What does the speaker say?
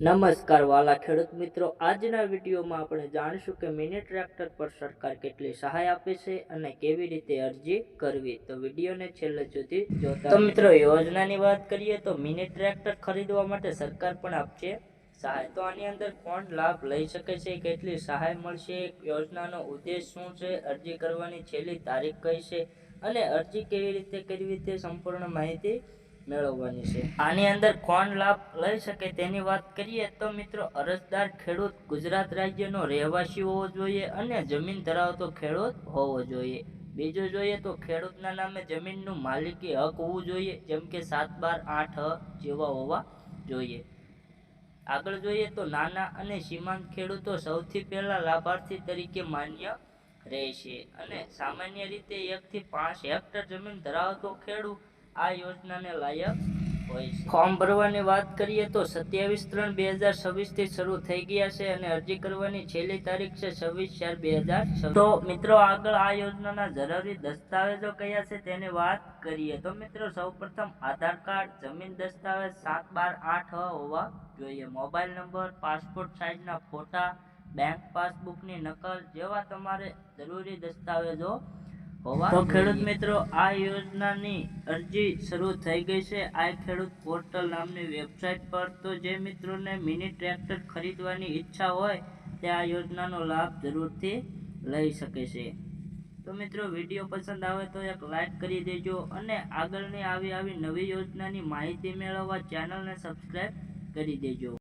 નમસ્કાર વાલા ખેડૂત મિત્રો, આજના વિડીયોમાં આપણે જાણીશું કે મિની ટ્રેક્ટર પર સરકાર કેટલી સહાય આપે છે અને કેવી રીતે અરજી કરવી। તો વિડીયોને છેલ્લે સુધી જોતા। તો મિત્રો, યોજનાની વાત કરીએ તો મિની ટ્રેક્ટર ખરીદવા માટે સરકાર પણ આપશે સહાય। તો આની અંદર કોણ લાભ લઈ શકે છે, કેટલી સહાય મળશે, યોજનાનો ઉદ્દેશ શું છે, અરજી કરવાની છેલ્લી તારીખ કઈ છે અને અરજી કેવી રીતે કરવી તે સંપૂર્ણ માહિતી મેળવવાની છે। આની અંદર કોણ લાભ લઈ શકે તેની વાત કરીએ તો મિત્રો, અરજદાર ખેડૂત ગુજરાત રાજ્યનો રહેવાસી હોવો જોઈએ અને જમીન ધરાવતો ખેડૂત હોવો જોઈએ। બીજું જોઈએ તો ખેડૂતના નામે જમીનનું માલિકી હક હોવું જોઈએ, જેમ કે 7/12 જેવા હોવા જોઈએ। આગળ જોઈએ તો નાના અને સીમાંત ખેડૂતો સૌથી પહેલા લાભાર્થી તરીકે માન્ય રહેશે અને સામાન્ય રીતે 1 થી 5 હેક્ટર જમીન ધરાવતો ખેડૂત આ યોજનાને લાયક હોય છે। ફોર્મ ભરવાની વાત કરીએ તો 27/3/2026 થી શરૂ થઈ ગયા છે અને અરજી કરવાની છેલ્લી તારીખ છે 26/4/2026। તો મિત્રો, આગળ આ યોજનાના જરૂરી દસ્તાવેજો કયા છે તેની વાત કરીએ તો મિત્રો, સૌપ્રથમ આધાર કાર્ડ, જમીન દસ્તાવેજ 7/12 હોવા જોઈએ, મોબાઈલ નંબર, પાસપોર્ટ સાઇઝના ફોટા, બેંક પાસબુકની નકલ જેવા તમારે જરૂરી દસ્તાવેજો હોવા। તો ખેડૂત મિત્રો, આ યોજનાની અરજી શરૂ થઈ ગઈ છે આ ખેડૂત પોર્ટલ નામની વેબસાઇટ પર। તો જે મિત્રોને મિની ટ્રેક્ટર ખરીદવાની ઈચ્છા હોય તે આ યોજનાનો લાભ જરૂરથી લઈ શકે છે। તો મિત્રો, વિડીયો પસંદ આવે તો એક લાઈક કરી દેજો અને આગળની આવી નવી યોજનાની માહિતી મેળવવા ચેનલને સબસ્ક્રાઈબ કરી દેજો।